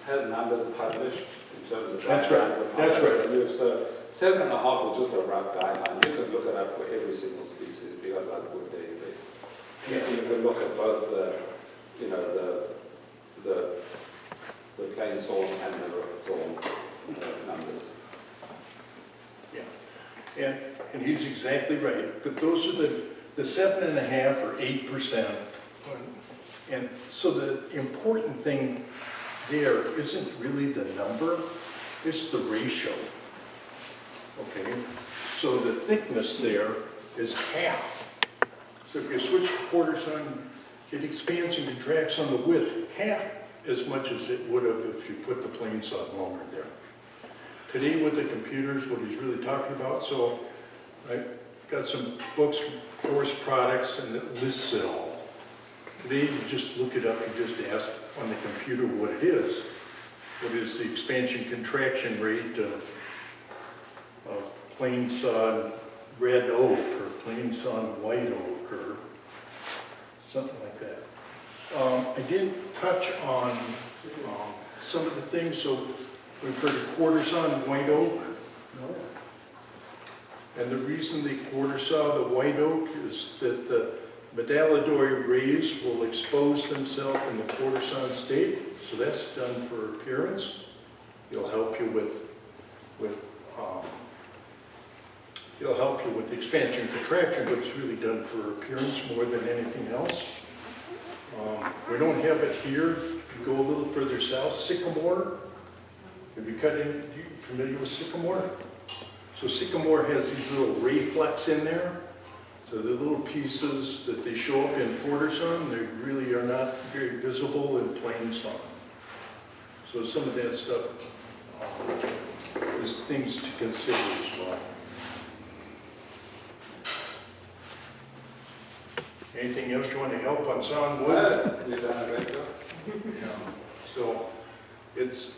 has numbers published in terms of That's right. guidelines of how That's right. to move. So 7.5 is just a rough guideline. You can look it up for every single species if you got like wood database. You can look at both the, you know, the plain thorn and the root thorn numbers. Yeah, and he's exactly right. But those are the 7.5 or 8%. And so the important thing there isn't really the number, it's the ratio. Okay, so the thickness there is half. So if you switch to quarter sawn, it expands and contracts on the width half as much as it would have if you put the plain sawn longer there. Today with the computers, what he's really talking about, so I got some books from Forest Products and it lists it all. Today you just look it up and just ask on the computer what it is. What is the expansion contraction rate of plain sawn red oak or plain sawn white oak or something like that. I didn't touch on some of the things, so we've heard of quarter sawn white oak. And the reason they quarter saw the white oak is that the metalloidal rays will expose themselves in the quarter sawn state, so that's done for appearance. It'll help you with expansion and contraction, but it's really done for appearance more than anything else. We don't have it here. If you go a little further south, sycamore. Have you cut in? Are you familiar with sycamore? So sycamore has these little ray flecks in there. So the little pieces that they show up in quarter sawn, they really are not very visible in plain sawn. So some of that stuff is things to consider as well. Anything else you want to help on sawn wood? You've done a great job. Yeah. So it's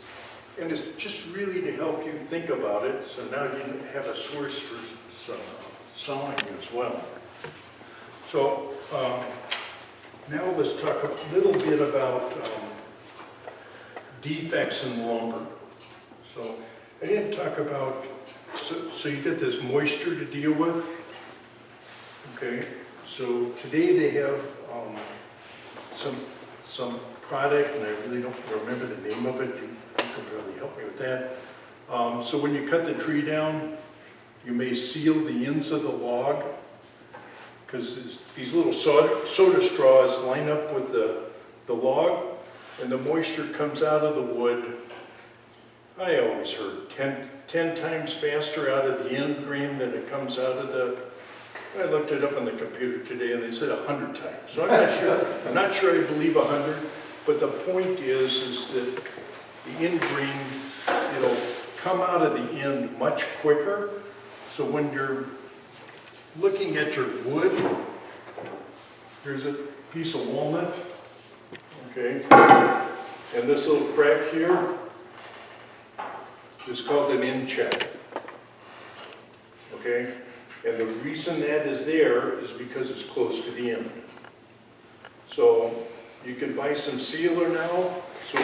just really to help you think about it. So now you have a source for some sawing as well. So now let's talk a little bit about defects in lumber. So I didn't talk about, so you get this moisture to deal with. Okay, so today they have some product, and I really don't remember the name of it. You can probably help me with that. So when you cut the tree down, you may seal the ends of the log, because these little soda straws line up with the log, and the moisture comes out of the wood. I always heard 10 times faster out of the end grain than it comes out of the. I looked it up on the computer today, and they said 100 times. So I'm not sure. I'm not sure I believe 100, but the point is that the end grain, it'll come out of the end much quicker. So when you're looking at your wood, here's a piece of walnut, okay, and this little crack here is called an end check, okay, and the reason that is there is because it's close to the end. So you can buy some sealer now, so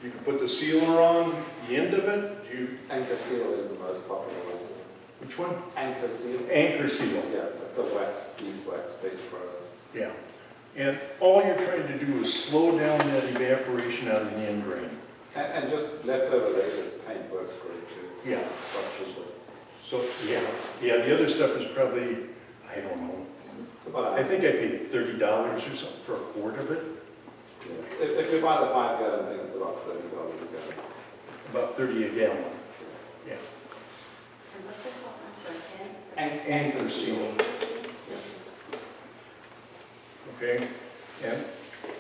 you can put the sealer on the end of it. Anchor seal is the most popular one. Which one? Anchor seal. Anchor seal. Yeah, that's a beeswax-based product. Yeah. And all you're trying to do is slow down that evaporation out of the end grain. And just leftover lasers, paint works great too. Yeah. Structures. So, yeah, the other stuff is probably, I don't know. I think I paid $30 or something for a quart of it. Yeah. If you buy the 5-gallon thing, it's about $30 a gallon. About 30 a gallon. Yeah. And what's it called? I'm sorry, Anchor seal. Okay, and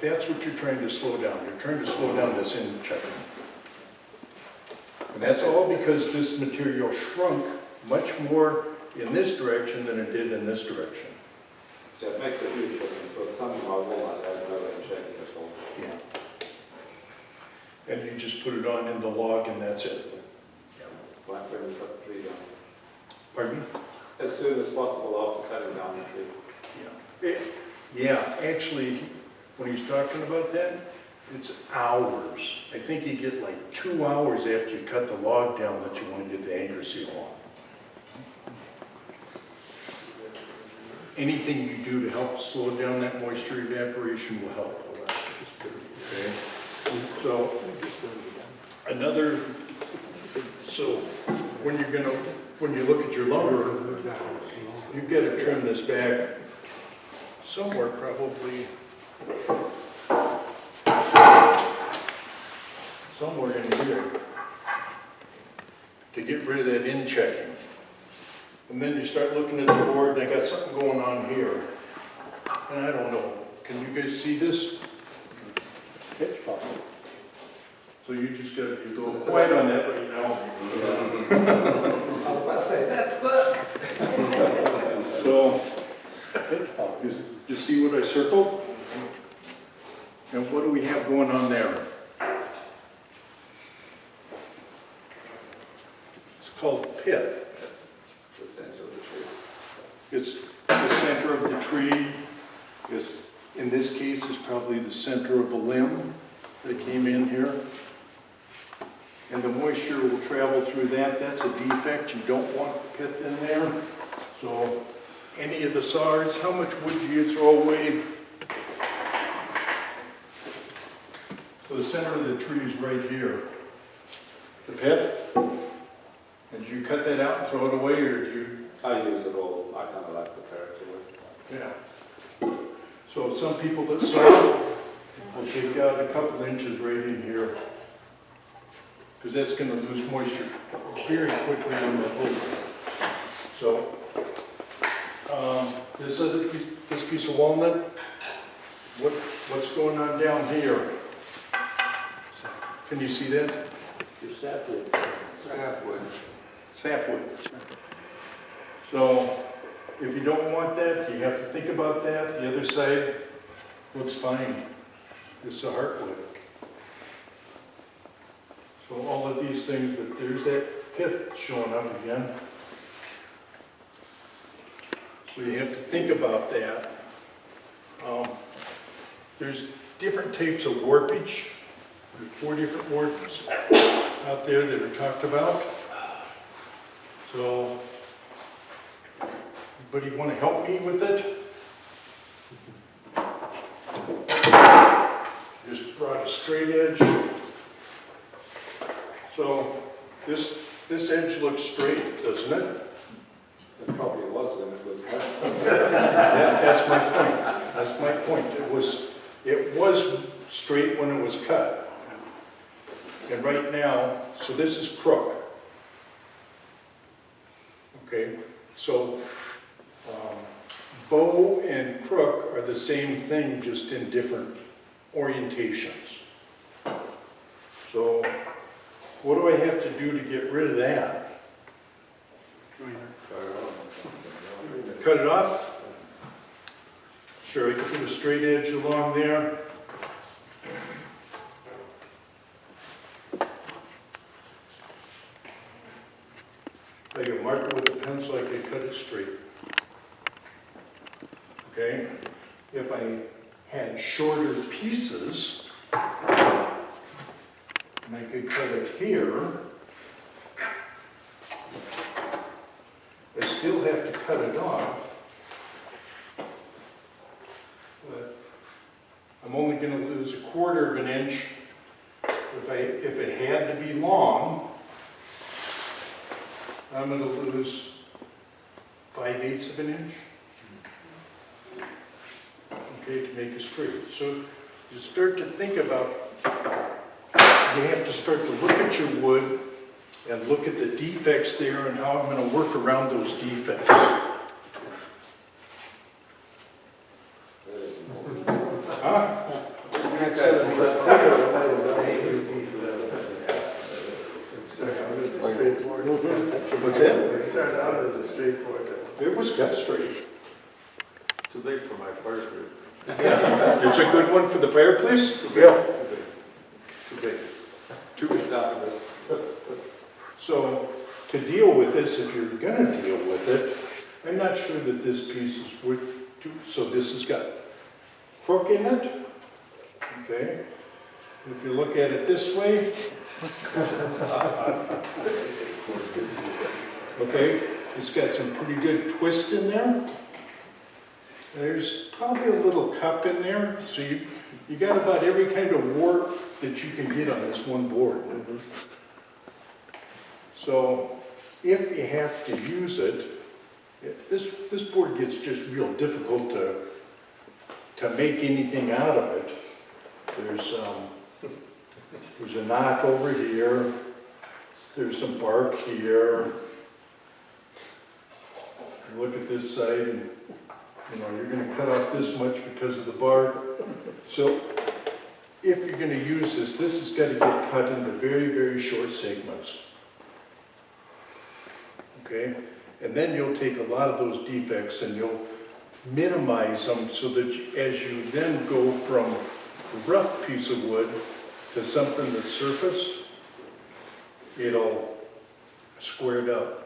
that's what you're trying to slow down. You're trying to slow down this end checking. And that's all because this material shrunk much more in this direction than it did in this direction. Yeah, it makes a huge difference, but something like walnut has no way of shaking at all. Yeah. And you just put it on in the log and that's it. Right when you cut the tree down. Pardon me? As soon as possible after cutting down the tree. Yeah. Yeah, actually, when he's talking about that, It's hours. I think you get like 2 hours after you cut the log down that you want to get the anchor seal on. Anything you do to help slow down that moisture evaporation will help. Okay. So when you look at your lumber, you've got to trim this back somewhere probably somewhere in here to get rid of that in checking. And then you start looking at the board, and I got something going on here. And I don't know, can you guys see this? Pitch pop. So you just gotta be a little quiet on that right now. I was about to say, that's the... So, you see what I circled? And what do we have going on there? It's called pith. The center of the tree. It's the center of the tree. It's, in this case, is probably the center of a limb that came in here. And the moisture will travel through that. That's a defect. You don't want pith in there. So any of the saws, how much wood do you throw away? So the center of the tree is right here. The pith. And do you cut that out and throw it away, or do you? I use it all. I kind of like the character with. Yeah. So some people that saw will take out a couple inches right in here, because that's going to lose moisture very quickly in the hole. So this piece of walnut, what's going on down here? Can you see that? Your sapwood. Sapwood. Sapwood. So if you don't want that, you have to think about that. The other side looks fine. It's a heartwood. So all of these things, but there's that pith showing up again. So you have to think about that. There's different types of warpage. There's 4 different warps out there that are talked about. So, anybody want to help me with it? Just brought a straight edge. So this edge looks straight, doesn't it? It probably was when it was cut. That's my point. That's my point. It was straight when it was cut. And right now, so this is crook. Okay, so bow and crook are the same thing, just in different orientations. So what do I have to do to get rid of that? Cut it off? Sure, I can put a straight edge along there. I can mark it with a pencil, I can cut it straight. Okay? If I had shorter pieces, and I could cut it here, I still have to cut it off, but I'm only going to lose 1/4 of an inch. If it had to be long, I'm going to lose 5/8 of an inch, okay, to make it straight. So you start to think about, you have to start to look at your wood and look at the defects there and how I'm going to work around those defects. Huh? What's that? It started out as a straight board. It was cut straight. Too late for my fire group. It's a good one for the fireplace? Yeah. Too big. Too big. So to deal with this, if you're going to deal with it, I'm not sure that this piece is worth. So this has got crook in it. Okay. If you look at it this way, okay, it's got some pretty good twist in there. There's probably a little cup in there, so you got about every kind of warp that you can get on this one board. So if you have to use it, this board gets just real difficult to make anything out of it. There's a knot over here, there's some bark here. Look at this side, and you know, you're going to cut off this much because of the bark. So if you're going to use this has got to get cut into very, very short segments. Okay? And then you'll take a lot of those defects and you'll minimize them so that as you then go from a rough piece of wood to something that's surface, it'll square it up.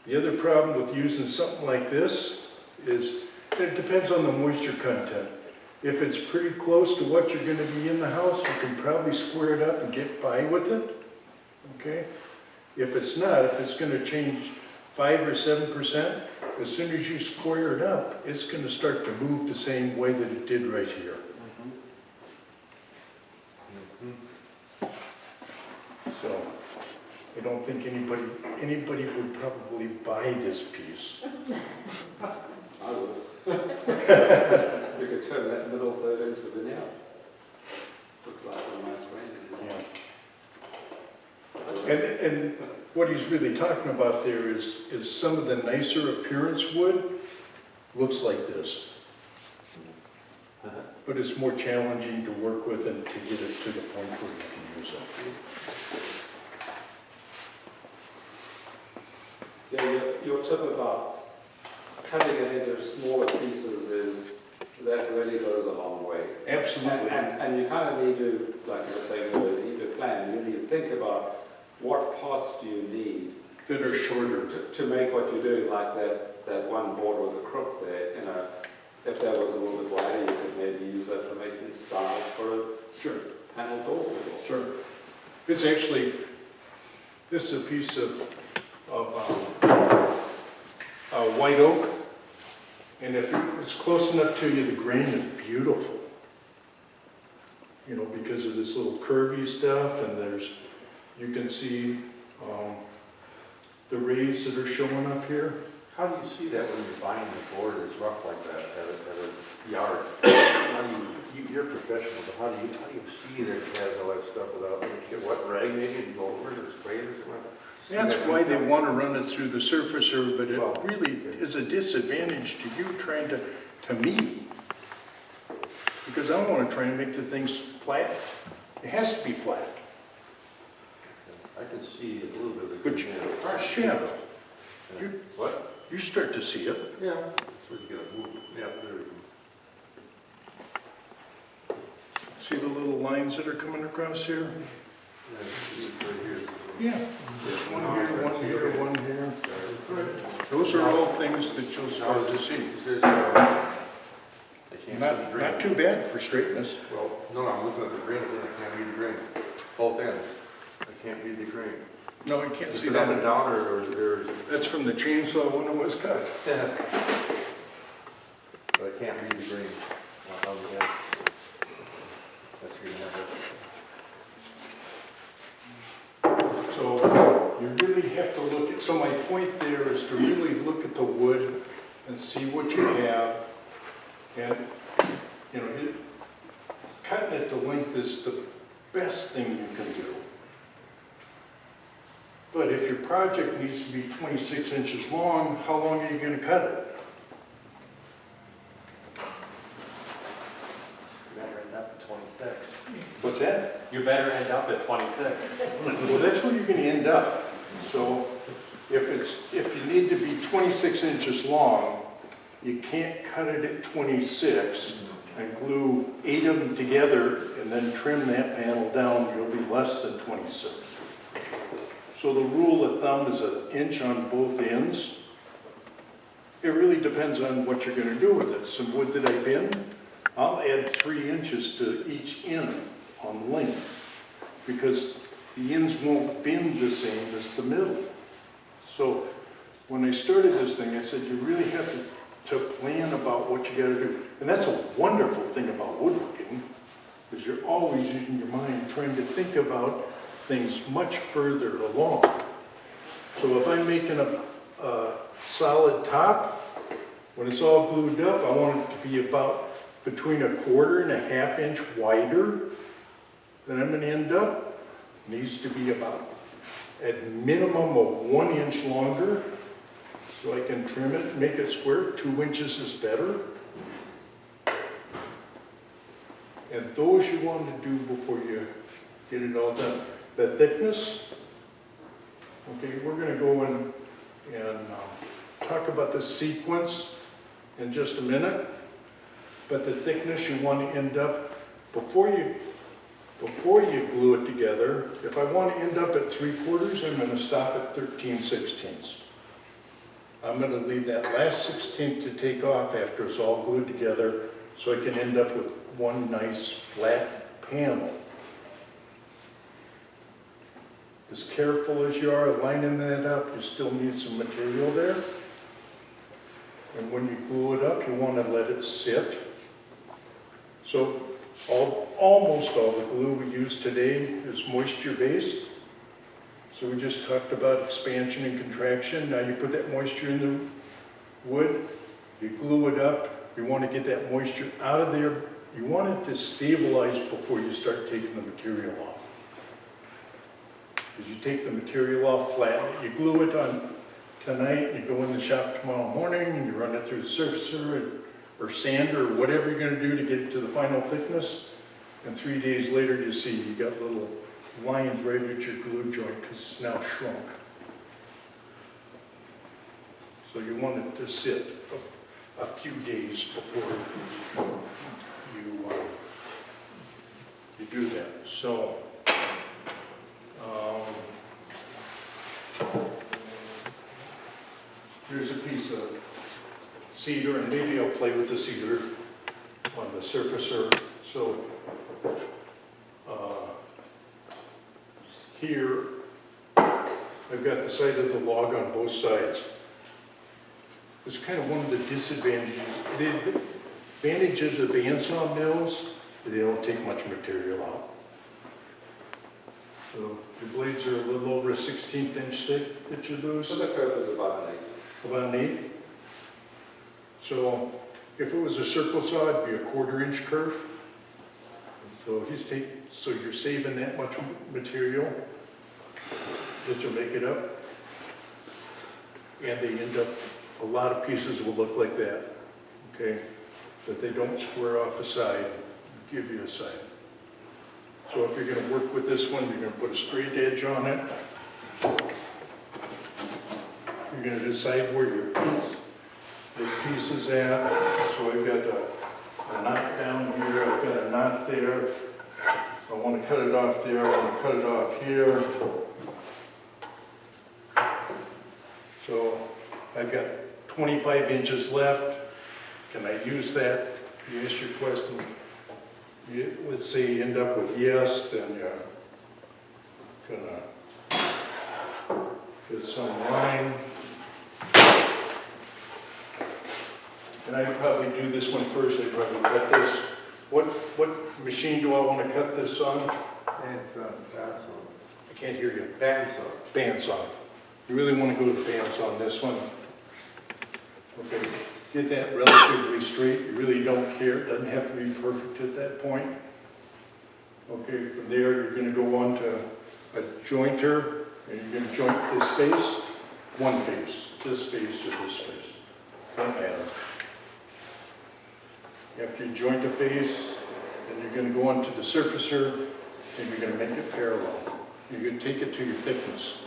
The other problem with using something like this is it depends on the moisture content. If it's pretty close to what you're going to be in the house, you can probably square it up and get by with it. Okay? If it's not, if it's going to change 5 or 7%, as soon as you square it up, it's going to start to move the same way that it did right here. So I don't think anybody would probably buy this piece. I would. You could turn that middle third into veneer. Looks like a nice grain. Yeah. And what he's really talking about there is some of the nicer appearance wood looks like this. But it's more challenging to work with and to get it to the point where you can use it. Yeah, your tip about cutting it into smaller pieces that really goes a long way. Absolutely. And you kind of need to, like you were saying, you need to plan. You need to think about what parts do you need That are shorter. to make what you're doing, like that one board with a crook there. You know, if that was a little bit wider, you could maybe use that for making style for a Sure. panel door. Sure. It's actually, this is a piece of white oak. And if it's close enough to you, the grain is beautiful. You know, because of this little curvy stuff, and you can see the rays that are showing up here. How do you see that when you're buying the board that's rough like that at a yard? How do you're professional, but how do you see that it has all that stuff without, get wet rag maybe and go over it or spray it or something? That's why they want to run it through the surfacer, but it Well, really is a disadvantage to you trying to me. Because I want to try and make the things flat. It has to be flat. I can see a little bit of the. But yeah, What? you start to see it. Yeah. So you gotta move, yeah, there we go. See the little lines that are coming across here? Yeah, it's right here. Yeah. One here, one here, one here. Those are all things that you'll start to see. Is this, I can't see the grain. Not too bad for straightness. Well, no, I'm looking at the grain, and I can't read the grain. Both ends. I can't read the grain. No, you can't Is see it up and that. down, or is it? That's from the chainsaw when it was cut. But I can't read the grain on the end. That's where you have it. So you really have to look at, so my point there is to really look at the wood and see what you have. And, you know, cutting it to length is the best thing you can do. But if your project needs to be 26 inches long, how long are you going to cut it? You better end up at 26. What's that? You better end up at 26. Well, that's where you're going to end up. So if you need to be 26 inches long, you can't cut it at 26 and glue 8 of them together and then trim that panel down. You'll be less than 26. So the rule of thumb is 1 inch on both ends. It really depends on what you're going to do with it. Some wood that I bin, I'll add 3 inches to each end on length, because the ends won't bend the same as the middle. So when I started this thing, I said, you really have to plan about what you gotta do. And that's a wonderful thing about woodworking, is you're always using your mind, trying to think about things much further along. So if I'm making a solid top, when it's all glued up, I want it to be about between 1/4 and 1/2 inch wider than I'm gonna end up. Needs to be about at minimum of 1 inch longer, so I can trim it, make it square. 2 inches is better. And those you want to do before you get it all done. The thickness, okay, we're going to go in and talk about the sequence in just a minute. But the thickness you want to end up, before you glue it together, if I want to end up at 3/4, I'm going to stop at 13/16. I'm going to leave that last 16th to take off after it's all glued together, so I can end up with one nice flat panel. As careful as you are lining that up, you still need some material there. And when you glue it up, you want to let it sit. So almost all the glue we use today is moisture-based. So we just talked about expansion and contraction. Now you put that moisture in the wood, you glue it up, you want to get that moisture out of there. You want it to stabilize before you start taking the material off. Because you take the material off, flatten it, you glue it on tonight, you go in the shop tomorrow morning, and you run it through the surfacer or sander or whatever you're going to do to get it to the final thickness. And 3 days later, you see you got little lines right at your glue joint because it's now shrunk. So you want it to sit a few days before you do that. So here's a piece of cedar, and maybe I'll play with the cedar on the surfacer. So here I've got the side of the log on both sides. It's kind of one of the disadvantages. The advantage of the bandsaw mills, they don't take much material out. So the blades are a little over a 1/16 inch thick that you lose. So the curve is about an 8. About an 8. So if it was a circle saw, it'd be a 1/4 inch curve. So you're saving that much material that you'll make it up. And they end up, a lot of pieces will look like that, okay? But they don't square off a side, give you a side. So if you're going to work with this one, you're going to put a straight edge on it. You're going to decide where your piece is at. So I've got a knot down here, I've got a knot there. So I want to cut it off there, I want to cut it off here. So I've got 25 inches left. Can I use that? You asked your question. Let's say you end up with yes, then you're gonna get some line. And I'd probably do this one first. I'd probably cut this. What machine do I want to cut this on? Bandsaw. I can't hear you. Bandsaw. Bandsaw. You really want to go to bandsaw on this one. Okay, get that relatively straight. You really don't care. It doesn't have to be perfect at that point. Okay, from there you're going to go on to a jointer, and you're going to joint this face, one face, this face or this face. Don't matter. After you joint the face, then you're going to go on to the surfacer, and you're going to make it parallel. You're going to take it to your thickness.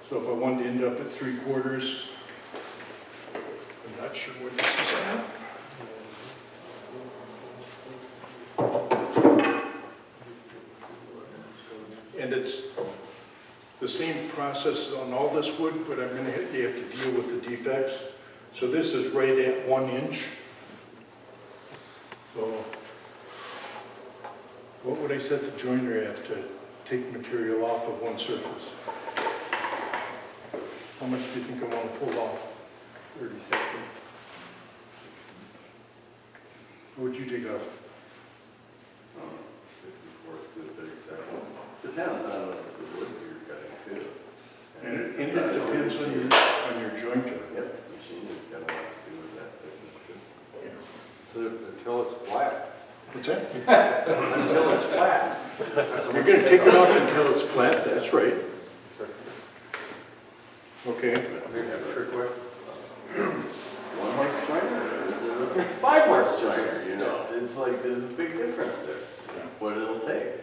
So if I wanted to end up at 3/4, I'm not sure where this is at. And it's the same process on all this wood, but you have to deal with the defects. So this is right at 1 inch. So What would I set the joiner at to take material off of one surface? How much do you think I want to pull off? 30 seconds. What would you take off? 64th to 32nd. Depends on the wood you're cutting too. And it depends on your jointer. Yep, machine has got a lot to do with that thickness too. Yeah. So until it's flat. What's that? Until it's flat. You're going to take it off until it's flat, that's right. Okay. Maybe have a trick way. 1-horse joiner versus a 5-horse joiner, you know? It's like, there's a big difference there, what it'll take.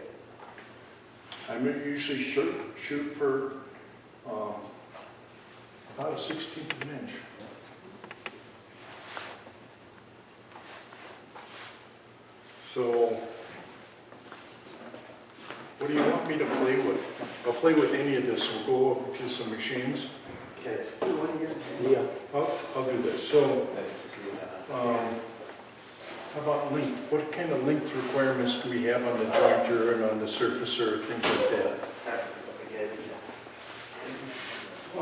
I usually shoot for about a 1/16 of an inch. So, what do you want me to play with? I'll play with any of this. We'll go over to some machines. Okay. I'll do this. So, how about length? What kind of length requirements do we have on the jointer and on the surfacer, things like that? A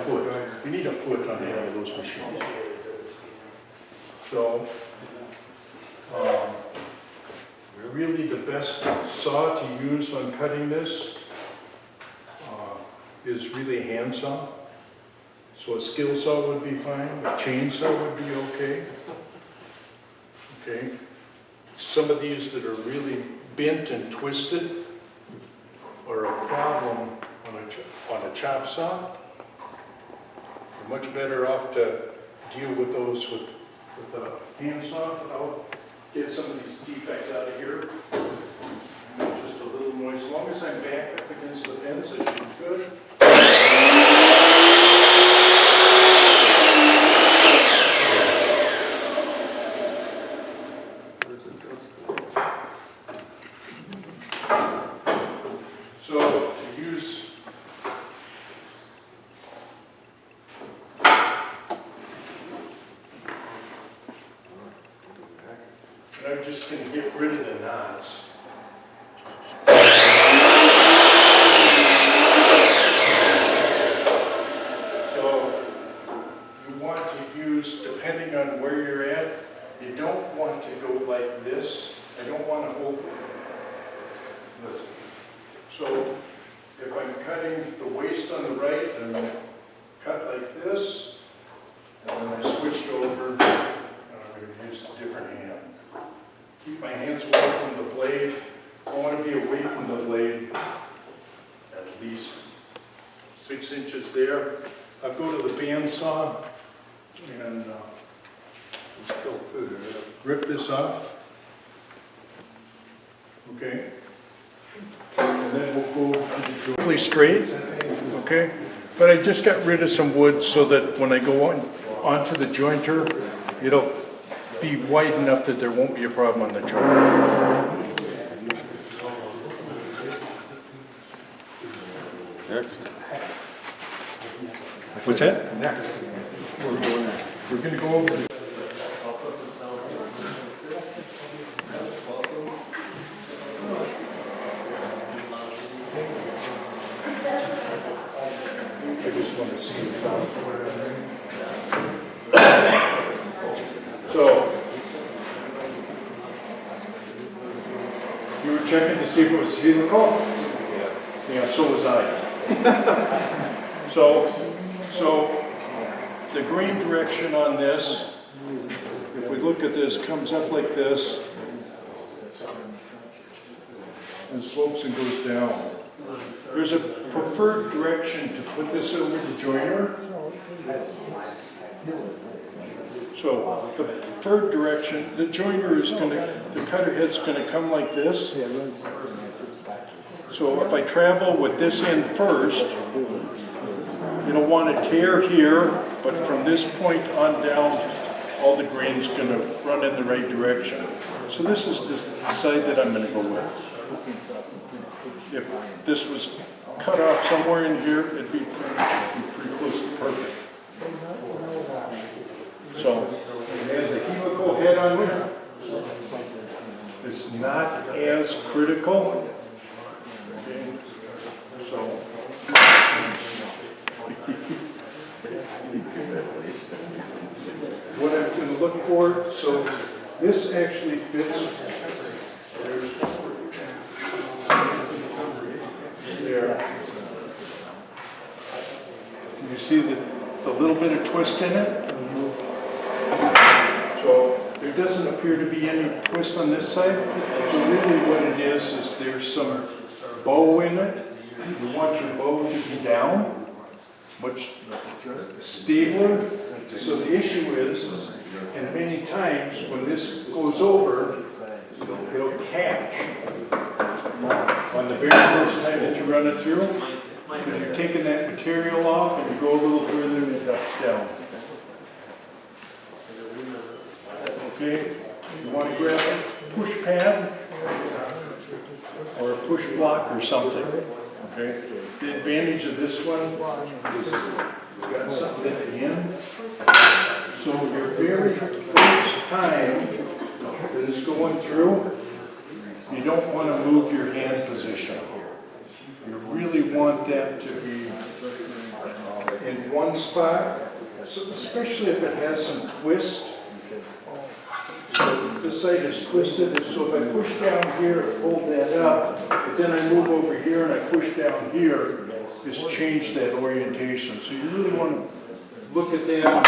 foot. We need a foot on any of those machines. So, really the best saw to use on cutting this is really a hand saw. So a skill saw would be fine, a chainsaw would be okay. Okay. Some of these that are really bent and twisted are a problem on a chop saw. You're much better off to deal with those with a hand saw. I'll get some of these defects out of here. Make just a little noise. As long as I'm back up against the fence, it should be good. So to use and I'm just going to get rid of the knots. So you want to use, depending on where you're at, you don't want to go like this. I don't want to hold this. So if I'm cutting the waist on the right, I'm going to cut like this, and then I switched over, and I'm going to use a different hand. Keep my hands away from the blade. I want to be away from the blade at least 6 inches there. I'll go to the bandsaw and rip this off. Okay. And then we'll go to the joint. Straight, okay? But I just got rid of some wood so that when I go onto the jointer, it'll be wide enough that there won't be a problem on the jointer. What's that? We're going to go over the I just want to see the sound. So, you were checking to see if it was helical? Yeah, so was I. So the grain direction on this, if we look at this, comes up like this and slopes and goes down. There's a preferred direction to put this over the joiner. So the preferred direction, the joiner is going to, the cutter head's going to come like this. So if I travel with this end first, you don't want to tear here, but from this point on down, all the grain's going to run in the right direction. So this is the side that I'm going to go with. If this was cut off somewhere in here, it'd be pretty close to perfect. So it has a helical head on it. is not as critical. Okay, so. What I'm going to look for, so this actually fits. There. Can you see the little bit of twist in it? So there doesn't appear to be any twist on this side. So really what it is there's some bow in it. You want your bow to be down, much stabler. So the issue is, and many times when this goes over, it'll catch on the very first time that you run it through, because you're taking that material off and you go a little further and it ducks down. Okay, you want to grab a push pad or a push block or something. Okay, the advantage of this one is you've got something at the end. So your very first time that it's going through, you don't want to move your hand position. You really want that to be in one spot, so especially if it has some twist. So this side is twisted, so if I push down here and hold that up, but then I move over here and I push down here, it's changed that orientation. So you really want to look at that.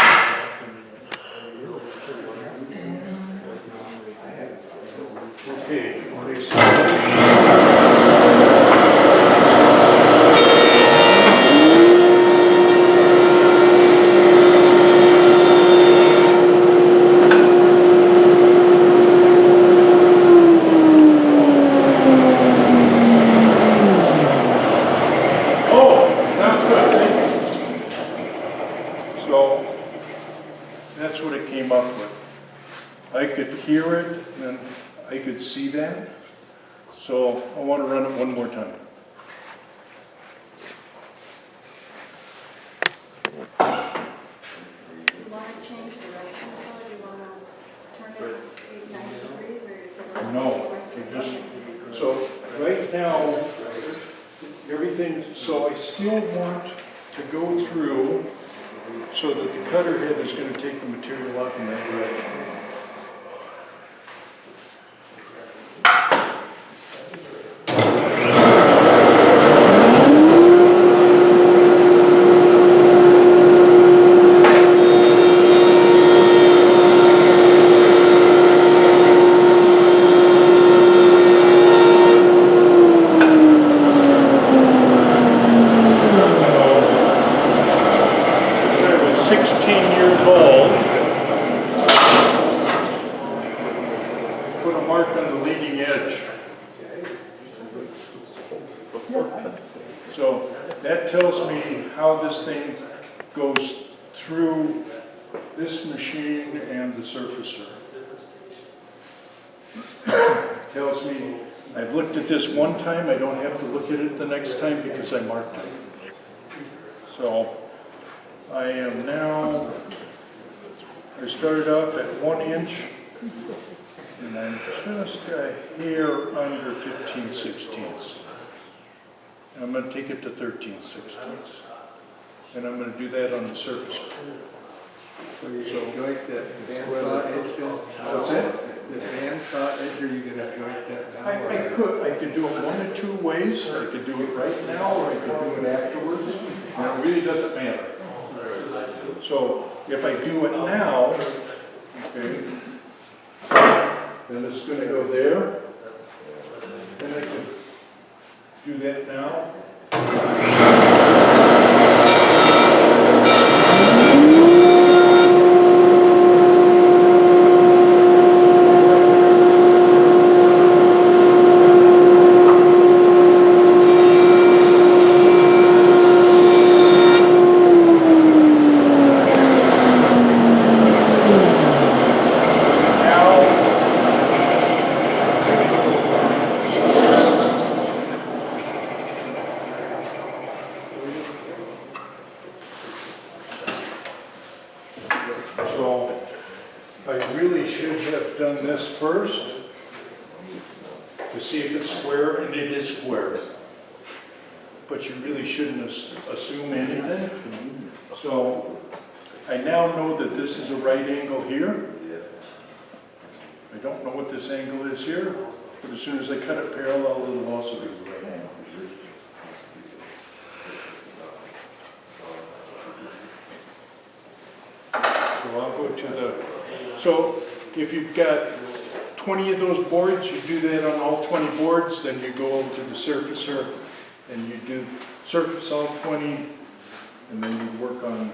Okay, that's what it came up with. I could hear it and I could see that. So I want to run it one more time. You want to change direction, so you want to turn it 90 degrees, or is it? No, you just, so right now, everything, so I still want to go through so that the cutter head is going to take the material off in that direction. So that tells me how this thing goes through this machine and the surfacer. Tells me I've looked at this one time, I don't have to look at it the next time because I marked it. So I am now, I started off at 1 inch and I'm just a hair under 15/16. And I'm going to take it to 13/16. And I'm going to do that on the surface. So you're going to joint that bandsaw edge then? What's that? The bandsaw edge, are you going to joint that now? I could do it one of two ways. I could do it right now or I could do it afterwards. And it really doesn't matter. So if I do it now, okay, then it's going to go there. Then I can do that now. So I really should have done this first. a square, and it is square. But you really shouldn't assume anything. So I now know that this is a right angle here. I don't know what this angle is here, but as soon as I cut it parallel, it'll also be a right angle. So I'll go to the, so if you've got 20 of those boards, you do that on all 20 boards, then you go over to the surfacer and you do surface all 20, and then you work on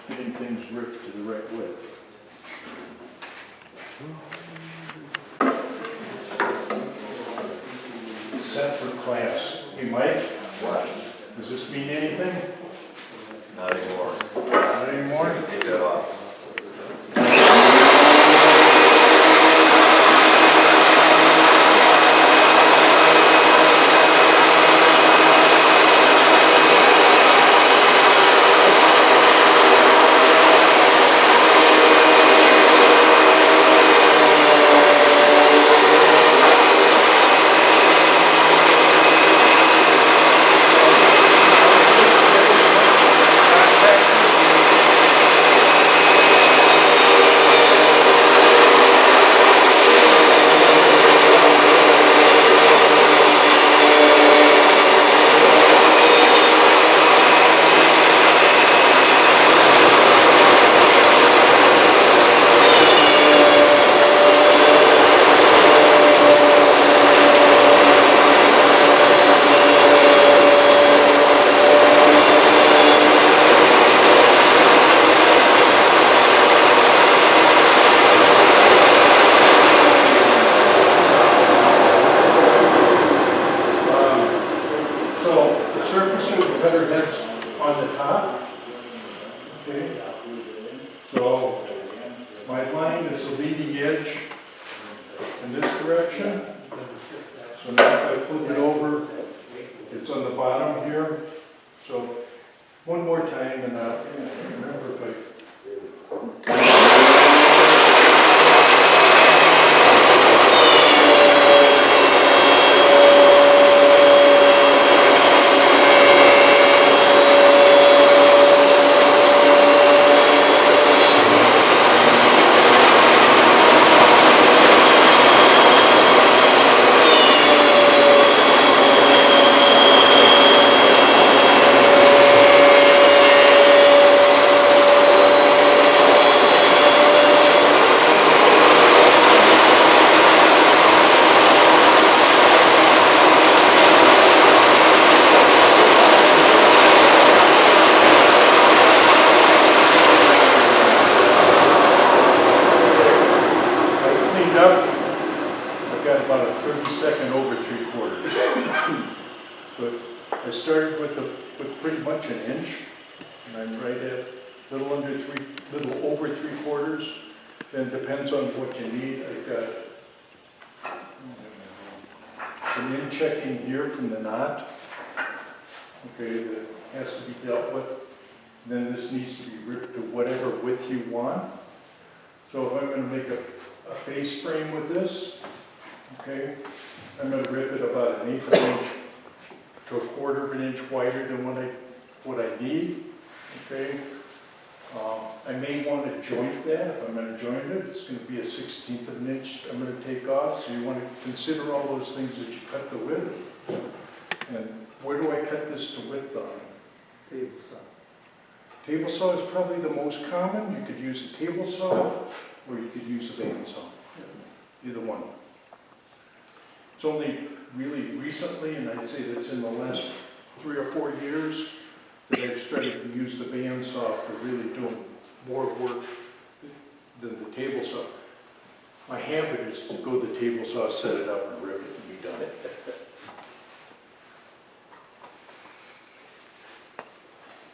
getting things ripped to the right width. Set for class. Hey Mike? What? Does this mean anything? Not anymore. Not anymore? Take that off. Consider all those things that you cut the width. And where do I cut this to width on? Table saw. Table saw is probably the most common. You could use a table saw or you could use a bandsaw. Either one. It's only really recently, and I'd say that's in the last 3 or 4 years, that I've started to use the bandsaw for really doing more work than the table saw. My habit is to go to the table saw, set it up, and rip it, and be done.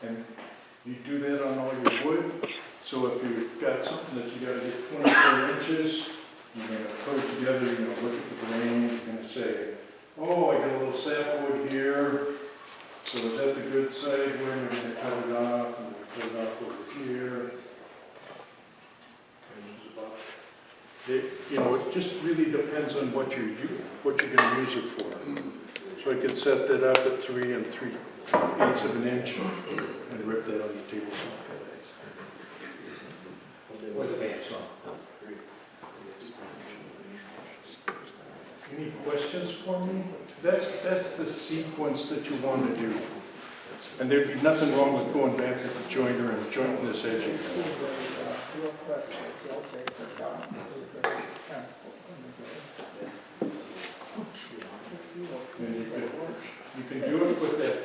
And you do that on all your wood. So if you've got something that you got to get 24 inches, you're going to put it together, you're going to look at the grain, you're going to say, oh, I got a little sapwood here. So is that the good side? Where am I going to cut it off? I'm going to cut it off over here. You know, it just really depends on what you're gonna use it for. So I could set that up at 3 3/8 of an inch and rip that on the table saw. With a bandsaw. Any questions for me? That's the sequence that you want to do. And there'd be nothing wrong with going back to the joiner and jointing this edge again. And you can do it with that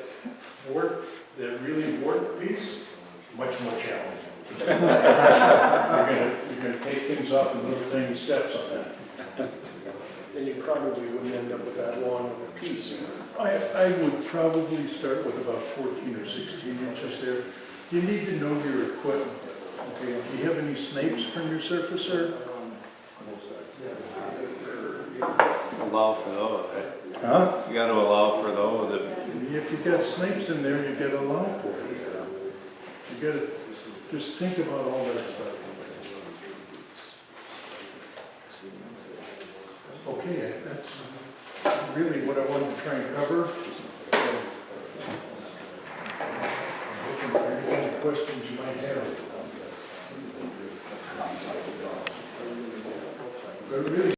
that really warped piece, much more challenging. You're gonna take things off in little tiny steps on that. And you probably wouldn't end up with that long of a piece. I would probably start with about 14 or 16 inches there. You need to know your equipment. Okay, do you have any snapes from your surfacer? Allow for those, right? Huh? You gotta allow for those If you got snapes in there, you gotta allow for it. You gotta just think about all that stuff. Okay, that's really what I wanted to try and cover. I'm looking for any questions you might have. But really,